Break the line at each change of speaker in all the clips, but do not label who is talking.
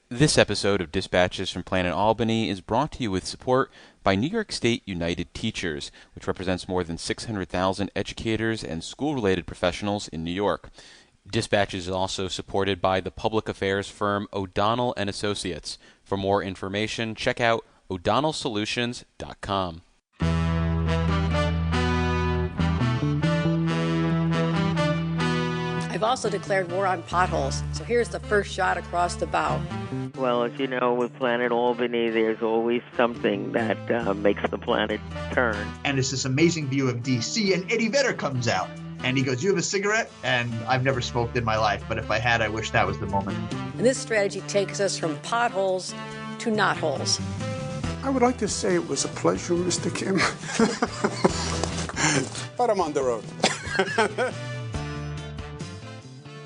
This episode of Dispatches from Planet Albany is brought to you with support by New York State United Teachers, which represents more than 600,000 educators and school-related professionals in New York. Dispatches is also supported by the public affairs firm O'Donnell & Associates. For more information, check out o'donnellsolutions.com.
I've also declared war on potholes, so here's the first shot across the bow.
Well, as you know, with Planet Albany, there's always something that makes the planet turn.
And it's this amazing view of D.C., and Eddie Vedder comes out, and he goes, "You have a cigarette?" And I've never smoked in my life, but if I had, I wish that was the moment.
And this strategy takes us from potholes to knotholes.
I would like to say it was a pleasure, Mr. Kim. But I'm on the road.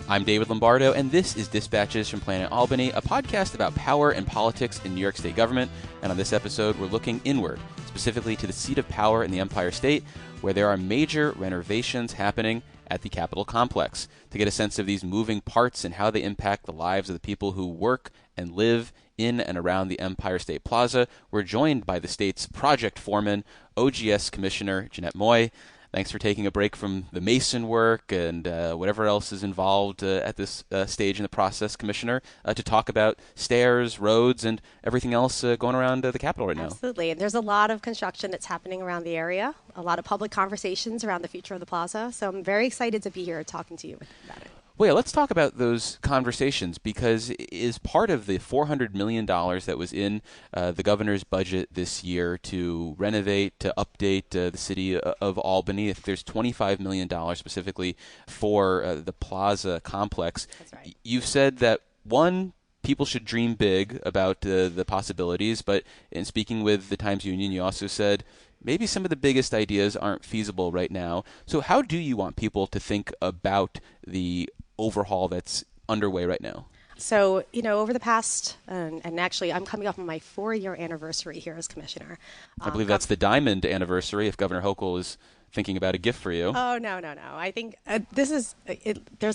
I'm David Lombardo, and this is Dispatches from Planet Albany, a podcast about power and politics in New York State government. And on this episode, we're looking inward, specifically to the seat of power in the Empire State, where there are major renovations happening at the Capitol complex. To get a sense of these moving parts and how they impact the lives of the people who work and live in and around the Empire State Plaza, we're joined by the state's project foreman, OGS Commissioner Jeanette Moy. Thanks for taking a break from the Mason work and whatever else is involved at this stage in the process, Commissioner, to talk about stairs, roads, and everything else going around the Capitol right now.
Absolutely. And there's a lot of construction that's happening around the area, a lot of public conversations around the future of the plaza. So I'm very excited to be here talking to you about it.
Well, yeah, let's talk about those conversations, because is part of the $400 million that was in the governor's budget this year to renovate, to update the city of Albany. If there's $25 million specifically for the plaza complex.
That's right.
You've said that, one, people should dream big about the possibilities, but in speaking with the Times Union, you also said maybe some of the biggest ideas aren't feasible right now. So how do you want people to think about the overhaul that's underway right now?
So, over the past, and actually I'm coming up on my 4-year anniversary here as commissioner.
I believe that's the diamond anniversary if Governor Hochul is thinking about a gift for you.
Oh, no. I think there's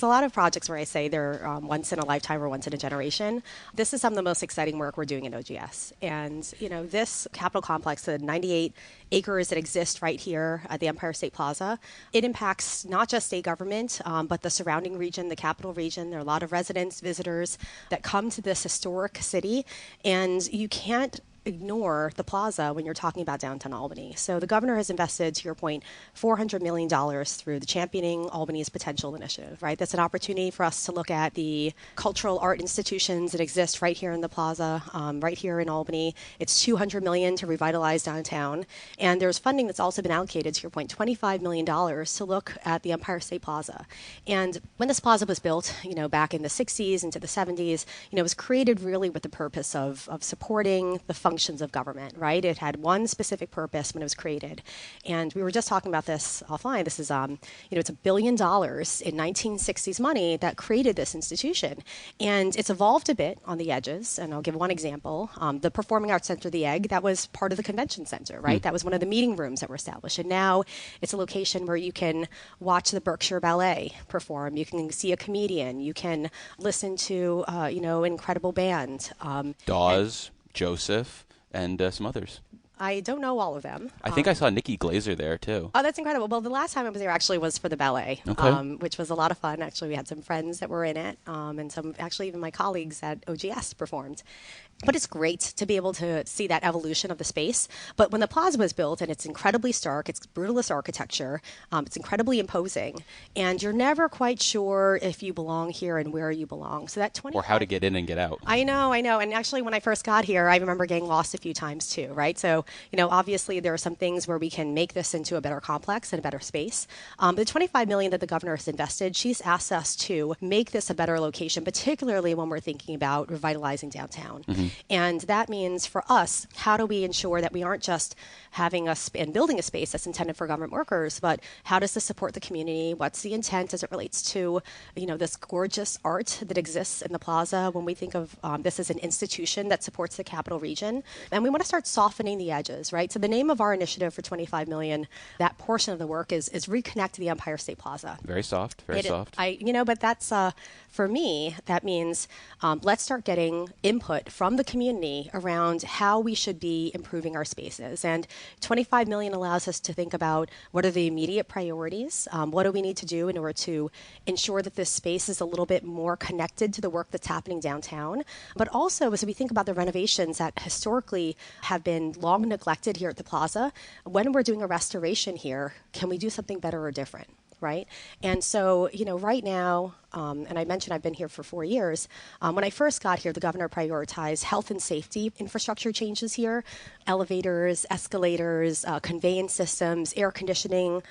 a lot of projects where I say they're once in a lifetime or once in a generation. This is some of the most exciting work we're doing at OGS. And, this Capitol complex, the 98 acres that exist right here at the Empire State Plaza, it impacts not just state government, but the surrounding region, the Capitol region. There are a lot of residents, visitors that come to this historic city, and you can't ignore the plaza when you're talking about downtown Albany. So the governor has invested, to your point, $400 million through the Championing Albany's Potential initiative, right? That's an opportunity for us to look at the cultural art institutions that exist right here in the plaza, right here in Albany. It's $200 million to revitalize downtown. And there's funding that's also been allocated, to your point, $25 million to look at the Empire State Plaza. And when this plaza was built, back in the 60s into the 70s, it was created really with the purpose of supporting the functions of government, right? It had one specific purpose when it was created. And we were just talking about this offline. This is, it's $1 billion in 1960s money that created this institution. And it's evolved a bit on the edges. And I'll give one example. The Performing Arts Center, the Egg, that was part of the convention center, right? That was one of the meeting rooms that were established. And now it's a location where you can watch the Berkshire Ballet perform. You can see a comedian. You can listen to, an incredible band.
Dawes, Joseph, and some others.
I don't know all of them.
I think I saw Nikki Glazer there, too.
Oh, that's incredible. Well, the last time I was there actually was for the ballet, which was a lot of fun. Actually, we had some friends that were in it, and even my colleagues at OGS performed. But it's great to be able to see that evolution of the space. But when the plaza was built, and it's incredibly stark, it's brutalist architecture, it's incredibly imposing, and you're never quite sure if you belong here and where you belong. So that 20
or how to get in and get out.
I know. And actually, when I first got here, I remember getting lost a few times too, right? So, obviously there are some things where we can make this into a better complex and a better space. The $25 million that the governor has invested, she's asked us to make this a better location, particularly when we're thinking about revitalizing downtown. Mm-hmm. And that means for us, how do we ensure that we aren't just having and building a space that's intended for government workers, but how does this support the community? What's the intent as it relates to, this gorgeous art that exists in the plaza when we think of this as an institution that supports the Capitol region? And we want to start softening the edges, right? So the name of our initiative for $25 million, that portion of the work is Reconnect the Empire State Plaza.
Very soft, very soft.
But that's for me, that means let's start getting input from the community around how we should be improving our spaces. And $25 million allows us to think about what are the immediate priorities, what do we need to do in order to ensure that this space is a little bit more connected to the work that's happening downtown. But also, as we think about the renovations that historically have been long neglected here at the plaza, when we're doing a restoration here, can we do something better or different? Right? And so, right now, and I mentioned I've been here for 4 years. When I first got here, the governor prioritized health and safety infrastructure changes here, elevators, escalators, conveyance systems, air conditioning,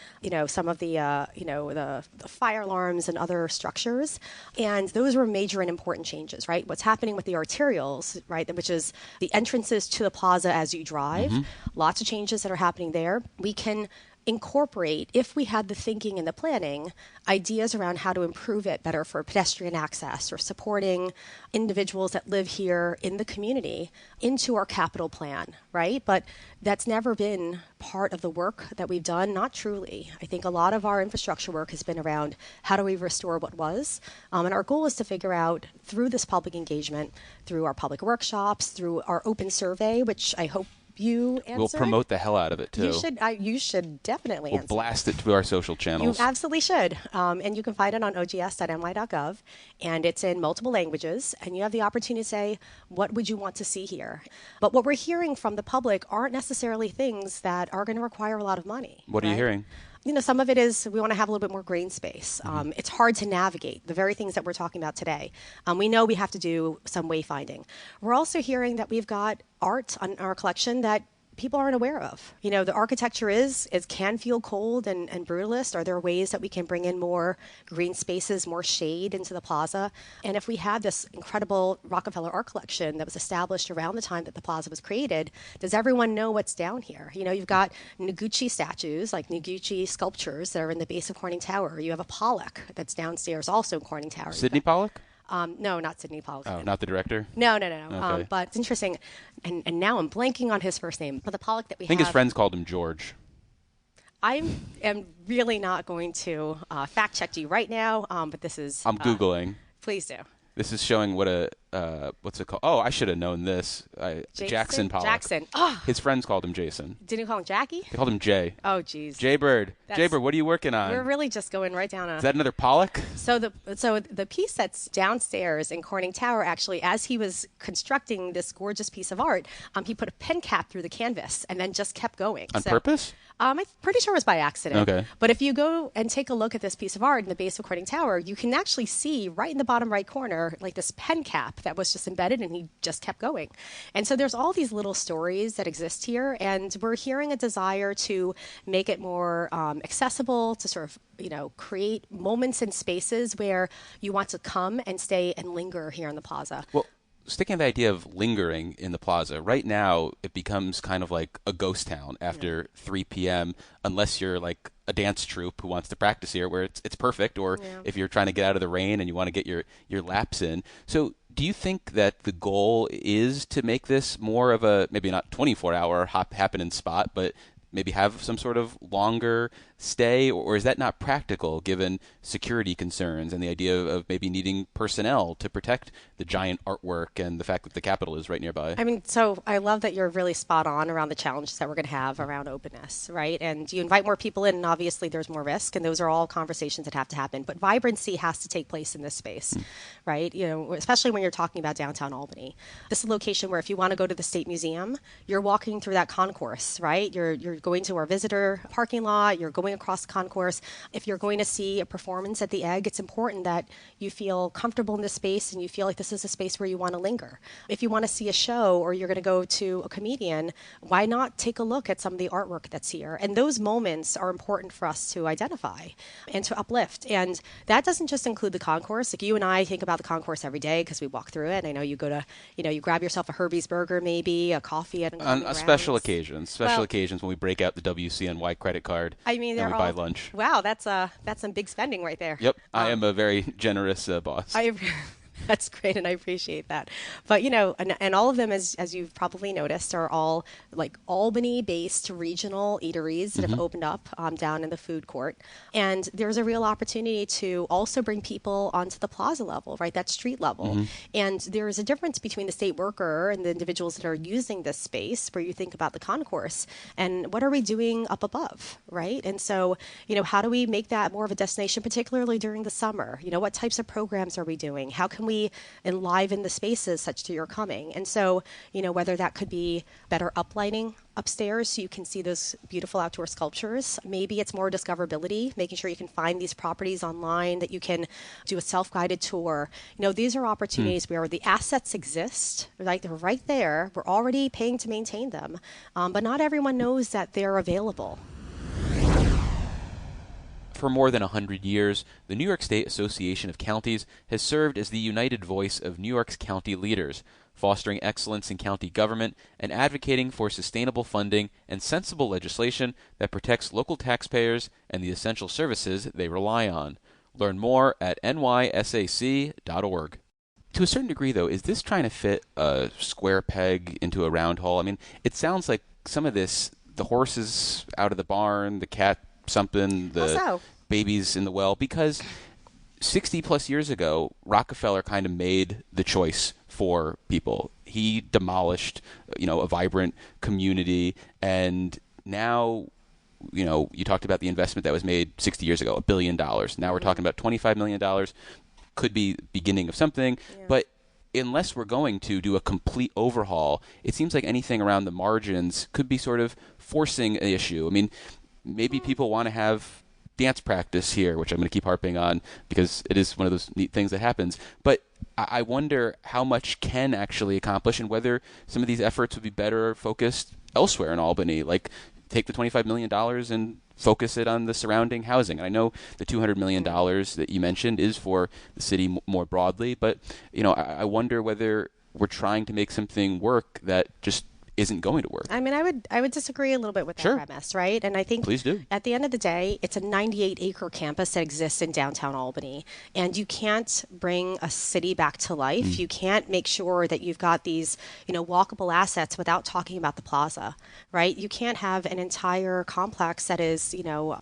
some of the, the fire alarms and other structures. And those were major and important changes, right? What's happening with the arterials, right, which is the entrances to the plaza as you drive, lots of changes that are happening there. We can incorporate, if we had the thinking and the planning, ideas around how to improve it better for pedestrian access or supporting individuals that live here in the community into our capital plan, right? But that's never been part of the work that we've done, not truly. I think a lot of our infrastructure work has been around how do we restore what was? And our goal is to figure out through this public engagement, through our public workshops, through our open survey, which I hope you answered.
We'll promote the hell out of it, too.
You should definitely answer.
We'll blast it to our social channels.
You absolutely should. And you can find it on ogs.ny.gov. And it's in multiple languages. And you have the opportunity to say, what would you want to see here? But what we're hearing from the public aren't necessarily things that are going to require a lot of money.
What are you hearing?
Some of it is we want to have a little bit more green space. It's hard to navigate the very things that we're talking about today. We know we have to do some wayfinding. We're also hearing that we've got art in our collection that people aren't aware of. The architecture can feel cold and brutalist. Are there ways that we can bring in more green spaces, more shade into the plaza? And if we had this incredible Rockefeller art collection that was established around the time that the plaza was created, does everyone know what's down here? You've got Noguchi statues, like Noguchi sculptures that are in the base of Corning Tower. You have a Pollock that's downstairs also in Corning Tower.
Sidney Pollock?
No, not Sidney Pollock.
Oh, not the director?
No.
Okay.
But it's interesting, and now I'm blanking on his first name. But the Pollock that we have...
I think his friends called him George.
I am really not going to fact check you right now, but this is...
I'm Googling.
Please do.
This is showing what what's it called? Oh, I should have known this. Jackson Pollock.
Jackson. Oh.
His friends called him Jason.
Didn't you call him Jackie?
They called him Jay.
Oh, geez.
Jaybird. Jaybird, what are you working on?
We're really just going right down a...
Is that another Pollock?
So the piece that's downstairs in Corning Tower, actually, as he was constructing this gorgeous piece of art, he put a pen cap through the canvas and then just kept going.
On purpose?
I'm pretty sure it was by accident.
Okay.
But if you go and take a look at this piece of art in the base of Corning Tower, you can actually see right in the bottom right corner, like this pen cap that was just embedded, and he just kept going. And so there's all these little stories that exist here, and we're hearing a desire to make it more accessible, to sort of, create moments and spaces where you want to come and stay and linger here in the plaza.
Well, sticking to the idea of lingering in the plaza, right now it becomes kind of like a ghost town after 3 p.m. unless you're like a dance troupe who wants to practice here where it's perfect, or if you're trying to get out of the rain and you want to get your laps in. So do you think that the goal is to make this more of a, maybe not 24-hour happening spot, but maybe have some sort of longer stay, or is that not practical given security concerns and the idea of maybe needing personnel to protect the giant artwork and the fact that the Capitol is right nearby?
I mean, so I love that you're really spot on around the challenges that we're going to have around openness, right? And you invite more people in, and obviously there's more risk, and those are all conversations that have to happen. But vibrancy has to take place in this space, right? Especially when you're talking about downtown Albany. This is a location where if you want to go to the State Museum, you're walking through that concourse, right? You're going to our visitor parking lot, you're going across the concourse. If you're going to see a performance at the Egg, it's important that you feel comfortable in this space and you feel like this is a space where you want to linger. If you want to see a show or you're going to go to a comedian, why not take a look at some of the artwork that's here? And those moments are important for us to identify and to uplift. And that doesn't just include the concourse. Like you and I think about the concourse every day because we walk through it. I know you go to, you grab yourself a Herbie's burger, maybe a coffee
on special occasions. Occasions when we break out the WCNY credit card.
I mean,
and we buy lunch.
Wow, that's some big spending right there.
Yep, I am a very generous boss.
That's great, and I appreciate that. But, and all of them, as you've probably noticed, are all like Albany-based regional eateries that have opened up down in the food court. And there's a real opportunity to also bring people onto the plaza level, right, that street level. And there's a difference between the state worker and the individuals that are using this space, where you think about the concourse, and what are we doing up above, right? And so, how do we make that more of a destination, particularly during the summer? What types of programs are we doing? How can we enliven the spaces such that you're coming? And so, whether that could be better uplighting upstairs so you can see those beautiful outdoor sculptures. Maybe it's more discoverability, making sure you can find these properties online, that you can do a self-guided tour. These are opportunities where the assets exist, right? They're right there. We're already paying to maintain them, but not everyone knows that they're available.
For more than 100 years, the New York State Association of Counties has served as the united voice of New York's county leaders, fostering excellence in county government and advocating for sustainable funding and sensible legislation that protects local taxpayers and the essential services they rely on. Learn more at nysac.org. To a certain degree, though, is this trying to fit a square peg into a round hole? I mean, it sounds like some of this, the horses out of the barn, the cat something, the babies in the well, because 60 plus years ago, Rockefeller kind of made the choice for people. He demolished, a vibrant community, and now, you talked about the investment that was made 60 years ago, $1 billion. Now we're talking about $25 million. Could be the beginning of something, but unless we're going to do a complete overhaul, it seems like anything around the margins could be sort of forcing an issue. I mean, maybe people want to have dance practice here, which I'm going to keep harping on because it is one of those neat things that happens. But I wonder how much can actually accomplish and whether some of these efforts would be better focused elsewhere in Albany, like take the $25 million and focus it on the surrounding housing. And I know the $200 million that you mentioned is for the city more broadly, but I wonder whether we're trying to make something work that just isn't going to work.
I mean, I would disagree a little bit with that premise, right? And I think
Please do.
At the end of the day, it's a 98-acre campus that exists in downtown Albany, and you can't bring a city back to life. You can't make sure that you've got these, walkable assets without talking about the plaza, right? You can't have an entire complex that is,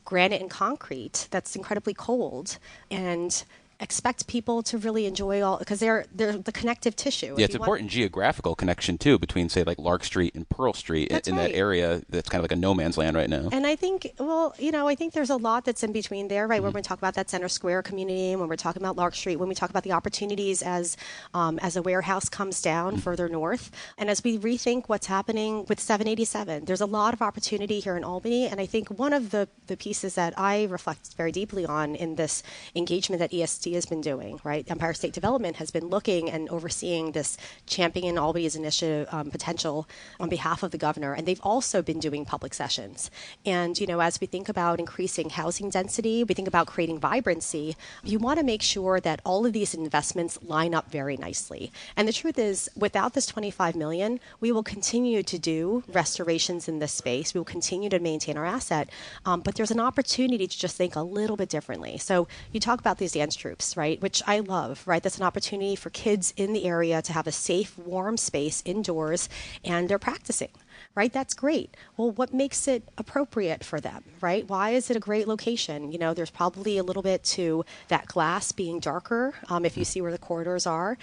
granite and concrete that's incredibly cold and expect people to really enjoy all, because they're the connective tissue.
Yeah, it's important geographical connection too between, say, like Lark Street and Pearl Street in that area that's kind of like a no man's land right now.
And I think, I think there's a lot that's in between there, right? When we talk about that Center Square community, when we're talking about Lark Street, when we talk about the opportunities as a warehouse comes down further north, and as we rethink what's happening with 787, there's a lot of opportunity here in Albany. And I think one of the pieces that I reflect very deeply on in this engagement that ESD has been doing, right? Empire State Development has been looking and overseeing this Championing Albany's initiative potential on behalf of the governor, and they've also been doing public sessions. And, as we think about increasing housing density, we think about creating vibrancy, you want to make sure that all of these investments line up very nicely. And the truth is, without this $25 million, we will continue to do restorations in this space. We will continue to maintain our asset, but there's an opportunity to just think a little bit differently. So you talk about these dance troupes, right, which I love, right? That's an opportunity for kids in the area to have a safe, warm space indoors, and they're practicing, right? That's great. Well, what makes it appropriate for them, right? Why is it a great location? There's probably a little bit to that glass being darker if you see where the corridors are.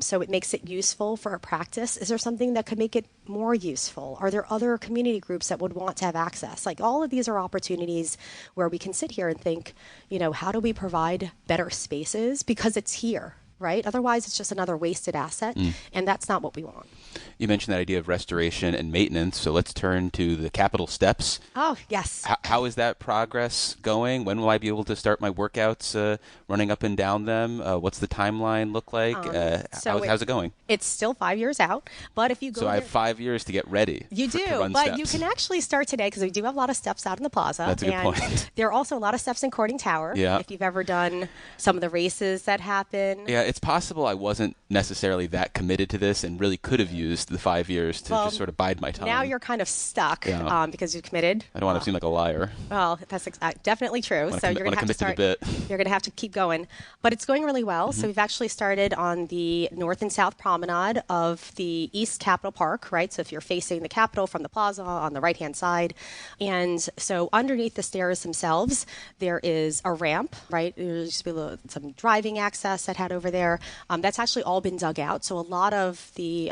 So it makes it useful for a practice. Is there something that could make it more useful? Are there other community groups that would want to have access? Like, all of these are opportunities where we can sit here and think, how do we provide better spaces because it's here, right? Otherwise, it's just another wasted asset, and that's not what we want.
You mentioned that idea of restoration and maintenance, so let's turn to the Capitol steps.
Oh, yes.
How is that progress going? When will I be able to start my workouts running up and down them? What's the timeline look like? How's it going?
It's still 5 years out, but if you go
So I have 5 years to get ready.
You do,
to run
but
steps.
you can actually start today because we do have a lot of steps out in the plaza.
That's a good point.
There are also a lot of steps in Courting Tower.
Yeah.
If you've ever done some of the races that happen.
Yeah, it's possible I wasn't necessarily that committed to this and really could have used used the 5 years to just sort of bide my time.
Now you're kind of stuck because you've committed.
I don't want to seem like a liar.
Well, that's definitely true. So you're going to have to start. You're going to have to keep going. But it's going really well. So we've actually started on the north and south promenade of the East Capitol Park, right? So if you're facing the Capitol from the plaza on the right-hand side. And so underneath the stairs themselves, there is a ramp, right? There used to be some driving access that had over there. That's actually all been dug out. So a lot of the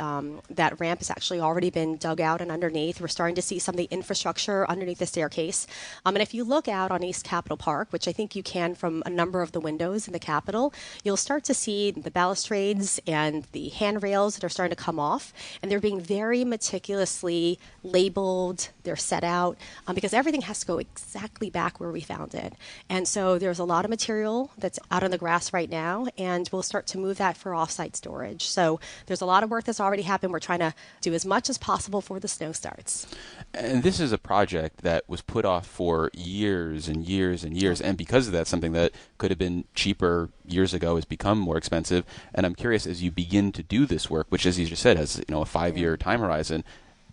that ramp has actually already been dug out and underneath. We're starting to see some of the infrastructure underneath the staircase. And if you look out on East Capitol Park, which I think you can from a number of the windows in the Capitol, you'll start to see the balustrades and the handrails that are starting to come off. And they're being very meticulously labeled. They're set out because everything has to go exactly back where we found it. And so there's a lot of material that's out on the grass right now, and we'll start to move that for off-site storage. So there's a lot of work that's already happened. We're trying to do as much as possible before the snow starts.
And this is a project that was put off for years and years and years, and because of that, something that could have been cheaper years ago has become more expensive. And I'm curious, as you begin to do this work, which, as you just said, has a 5-year time horizon,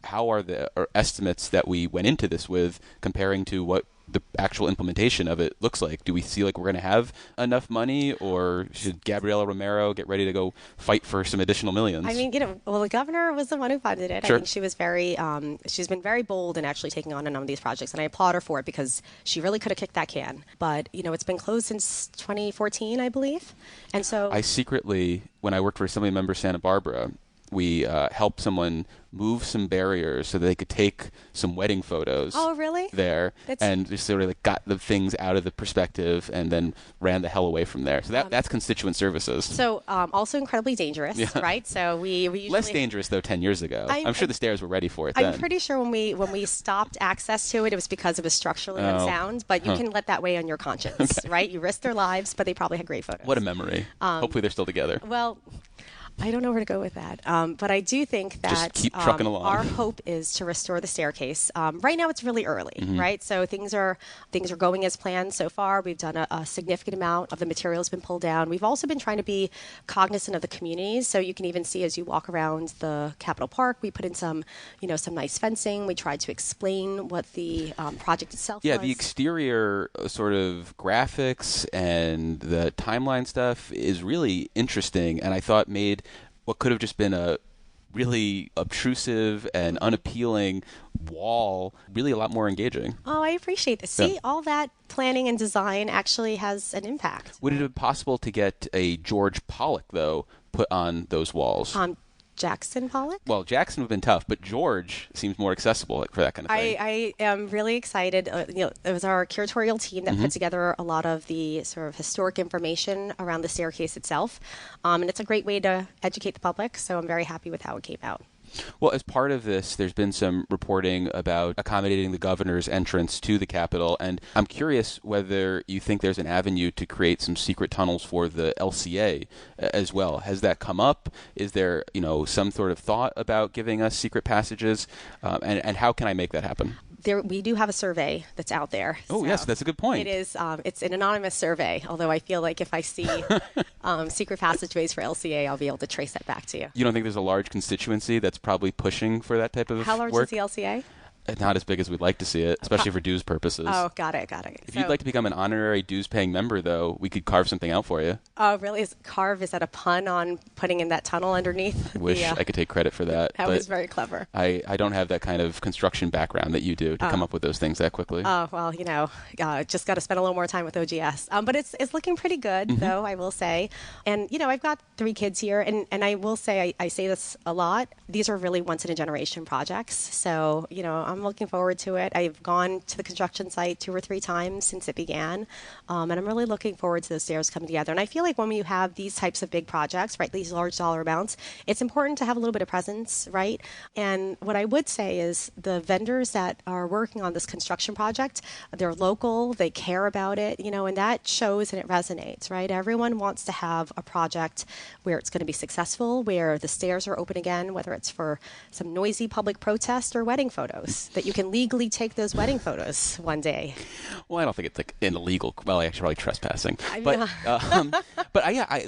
how are the estimates that we went into this with comparing to what the actual implementation of it looks like? Do we see like we're going to have enough money, or should Gabriela Romero get ready to go fight for some additional millions?
I mean, the governor was the one who funded it.
Sure.
I think she was she's been very bold in actually taking on a number of these projects, and I applaud her for it because she really could have kicked that can. But, it's been closed since 2014, I believe. And so
I secretly, when I worked for Assemblymember Santa Barbara, we helped someone move some barriers so that they could take some wedding photos.
Oh, really?
There. And just sort of got the things out of the perspective and then ran the hell away from there. So that's constituent services.
So also incredibly dangerous, right? So we usually...
Less dangerous, though, 10 years ago. I'm sure the stairs were ready for it then.
I'm pretty sure when we stopped access to it, it was because it was structurally unsound, but you can let that weigh on your conscience, right? You risked their lives, but they probably had great photos.
What a memory. Hopefully they're still together.
Well, I don't know where to go with that. But I do think that
just keep trucking along.
Our hope is to restore the staircase. Right now it's really early, right? So things are going as planned so far. We've done a significant amount of the material has been pulled down. We've also been trying to be cognizant of the communities. So you can even see as you walk around the Capitol Park, we put in some nice fencing. We tried to explain what the project itself was.
Yeah, the exterior sort of graphics and the timeline stuff is really interesting, and I thought made what could have just been a really obtrusive and unappealing wall really a lot more engaging.
Oh, I appreciate this. See, all that planning and design actually has an impact.
Would it be possible to get a George Pollock, though, put on those walls?
Jackson Pollock?
Well, Jackson would have been tough, but George seems more accessible for that kind of thing.
I am really excited. It was our curatorial team that put together a lot of the sort of historic information around the staircase itself. And it's a great way to educate the public, so I'm very happy with how it came out.
Well, as part of this, there's been some reporting about accommodating the governor's entrance to the Capitol, and I'm curious whether you think there's an avenue to create some secret tunnels for the LCA as well. Has that come up? Is there, some sort of thought about giving us secret passages? And how can I make that happen?
We do have a survey that's out there.
Oh, yes, that's a good point.
It is. It's an anonymous survey, although I feel like if I see secret passageways for LCA, I'll be able to trace that back to you.
You don't think there's a large constituency that's probably pushing for that type of work?
How large is the LCA?
Not as big as we'd like to see it, especially for dues purposes.
Oh, got it.
If you'd like to become an honorary dues-paying member, though, we could carve something out for you.
Oh, really? Is that a pun on putting in that tunnel underneath?
I wish I could take credit for that.
That was very clever.
I don't have that kind of construction background that you do to come up with those things that quickly.
Oh, well, just got to spend a little more time with OGS. But it's looking pretty good, though, I will say. And, I've got 3 kids here, and I will say, I say this a lot, these are really once-in-a-generation projects. So, I'm looking forward to it. I've gone to the construction site 2 or 3 times since it began, and I'm really looking forward to the stairs coming together. And I feel like when you have these types of big projects, right, these large dollar amounts, it's important to have a little bit of presence, right? And what I would say is the vendors that are working on this construction project, they're local, they care about it, and that shows and it resonates, right? Everyone wants to have a project where it's going to be successful, where the stairs are open again, whether it's for some noisy public protest or wedding photos. that you can legally take those wedding photos one day.
Well, I don't think it's like an illegal. Well, actually, probably trespassing.
But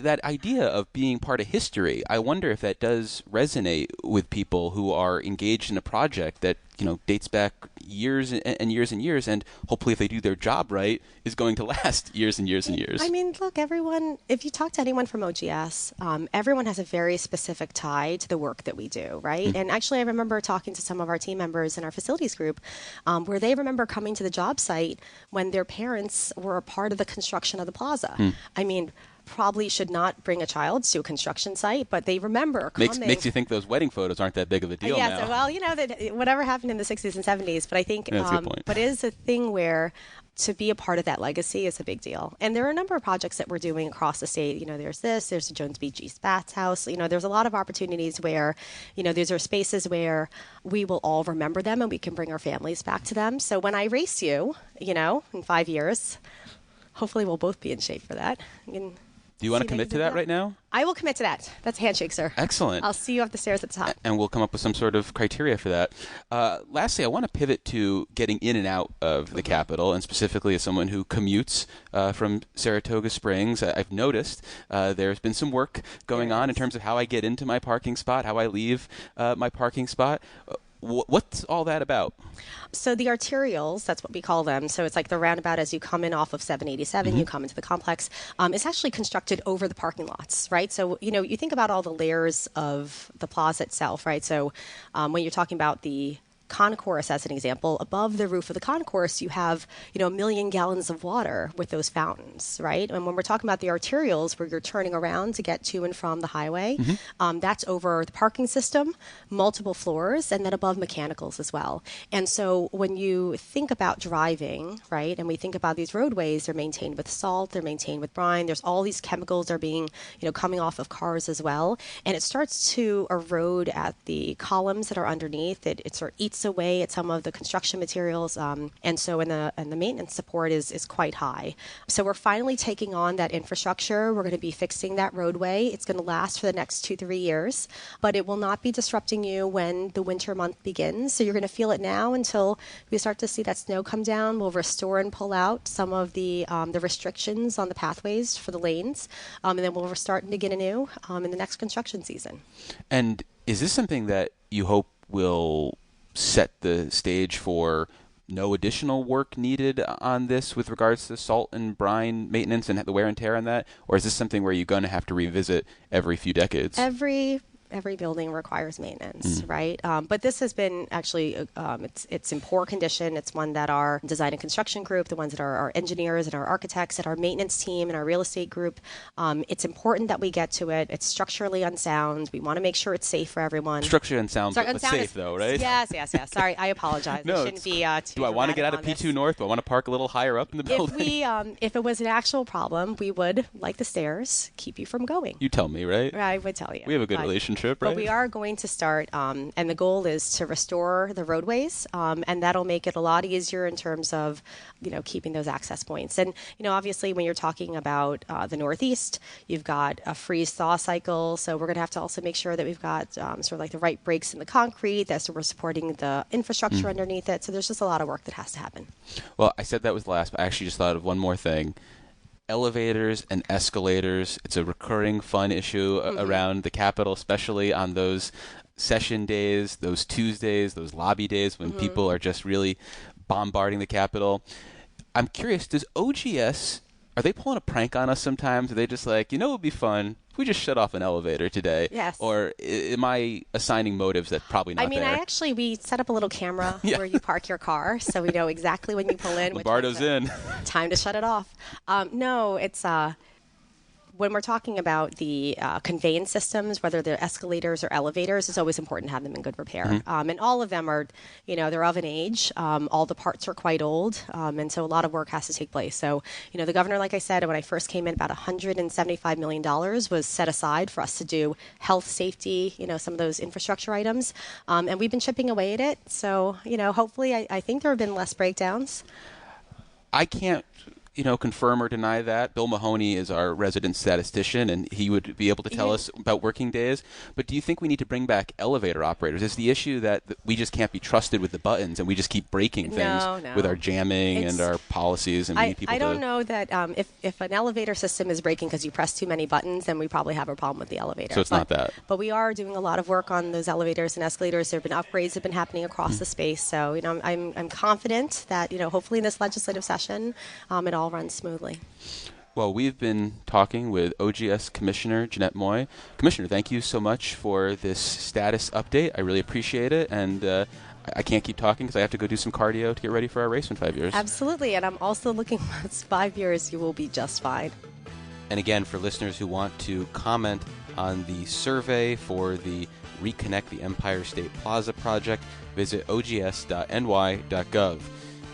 That idea of being part of history, I wonder if that does resonate with people who are engaged in a project that dates back years and years and years, and hopefully, if they do their job right, is going to last years and years and years.
I mean, look, everyone. If you talk to anyone from OGS, everyone has a very specific tie to the work that we do, right? Mm-hmm. And actually, I remember talking to some of our team members in our facilities group, where they remember coming to the job site when their parents were a part of the construction of the plaza. I mean, probably should not bring a child to a construction site, but they remember coming.
Makes you think those wedding photos aren't that big of a deal now.
Yeah, so, well, that whatever happened in the 60s and 70s, but I think,
that's a good point.
But it is a thing where to be a part of that legacy is a big deal. And there are a number of projects that we're doing across the state. There's the Jones Beach East Baths House. There's a lot of opportunities where, these are spaces where we will all remember them and we can bring our families back to them. So when I race you, in 5 years, hopefully we'll both be in shape for that.
Do you want to commit to that right now?
I will commit to that. That's a handshake, sir.
Excellent.
I'll see you up the stairs at the top.
And we'll come up with some sort of criteria for that. Lastly, I want to pivot to getting in and out of the Capitol, and specifically as someone who commutes from Saratoga Springs. I've noticed there's been some work going on in terms of how I get into my parking spot, how I leave my parking spot. What's all that about?
So the arterials, that's what we call them. So it's like the roundabout as you come in off of 787, you come into the complex. It's actually constructed over the parking lots, right? So, you think about all the layers of the plaza itself, right? So when you're talking about the concourse, as an example, above the roof of the concourse, you have, 1 million gallons of water with those fountains, right? And when we're talking about the arterials, where you're turning around to get to and from the highway, that's over the parking system, multiple floors, and then above mechanicals as well. And so when you think about driving, right, and we think about these roadways, they're maintained with salt, they're maintained with brine, there's all these chemicals that are being, coming off of cars as well. And it starts to erode at the columns that are underneath. It sort of eats away at some of the construction materials, and so the maintenance support is quite high. So we're finally taking on that infrastructure. We're going to be fixing that roadway. It's going to last for the next 2-3 years, but it will not be disrupting you when the winter month begins. So you're going to feel it now until we start to see that snow come down. We'll restore and pull out some of the restrictions on the pathways for the lanes, and then we'll start again anew in the next construction season.
And is this something that you hope will set the stage for no additional work needed on this with regards to salt and brine maintenance and the wear and tear on that? Or is this something where you're going to have to revisit every few decades? Every building requires maintenance, right? But this has been actually, it's in poor condition. It's one that our design and construction group, the ones that are our engineers and our architects and our maintenance team and our real estate group, it's important that we get to it. It's structurally unsound. We want to make sure it's safe for everyone. Structurally unsound, but safe though, right?
Yes. Sorry, I apologize.
No,
it shouldn't be too
do I want to get out of P2 North? Do I want to park a little higher up in the building?
If it was an actual problem, we would, like the stairs, keep you from going.
You tell me, right?
I would tell you.
We have a good relationship. Right?
But we are going to start, and the goal is to restore the roadways, and that'll make it a lot easier in terms of, keeping those access points. And, obviously when you're talking about the Northeast, you've got a freeze-thaw cycle, so we're going to have to also make sure that we've got sort of like the right breaks in the concrete, that so we're supporting the infrastructure underneath it. So there's just a lot of work that has to happen.
Well, I said that was last, but I actually just thought of one more thing. Elevators and escalators. It's a recurring fun issue around the Capitol, especially on those session days, those Tuesdays, those lobby days when people are just really bombarding the Capitol. I'm curious, does OGS, are they pulling a prank on us sometimes? Are they just like, it would be fun if we just shut off an elevator today?
Yes.
Or am I assigning motives that probably not there?
We set up a little camera where you park your car, so we know exactly when you pull in.
Lombardo's in.
Time to shut it off. No, it's... when we're talking about the conveyance systems, whether they're escalators or elevators, it's always important to have them in good repair. And all of them are, they're of an age. All the parts are quite old. And so a lot of work has to take place. So, the governor, like I said, when I first came in, about $175 million was set aside for us to do health, safety, some of those infrastructure items. And we've been chipping away at it. So, hopefully I think there have been less breakdowns.
I can't confirm or deny that. Bill Mahoney is our resident statistician, and he would be able to tell us about working days. But do you think we need to bring back elevator operators? Is the issue that we just can't be trusted with the buttons, and we just keep breaking things with our jamming and our policies? And
I don't know that if an elevator system is breaking because you press too many buttons, then we probably have a problem with the elevator.
So it's not that.
But we are doing a lot of work on those elevators and escalators. There have been upgrades that have been happening across the space. So I'm confident that hopefully in this legislative session it all runs smoothly.
Well, we've been talking with OGS Commissioner Jeanette Moy. Commissioner, thank you so much for this status update. I really appreciate it, and I can't keep talking because I have to go do some cardio to get ready for our race in 5 years.
Absolutely, and I'm also looking for 5 years. You will be just fine.
And again, for listeners who want to comment on the survey for the Reconnect the Empire State Plaza project, visit ogs.ny.gov.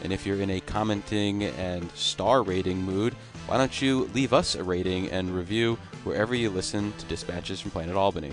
And if you're in a commenting and star rating mood, why don't you leave us a rating and review wherever you listen to Dispatches from Planet Albany.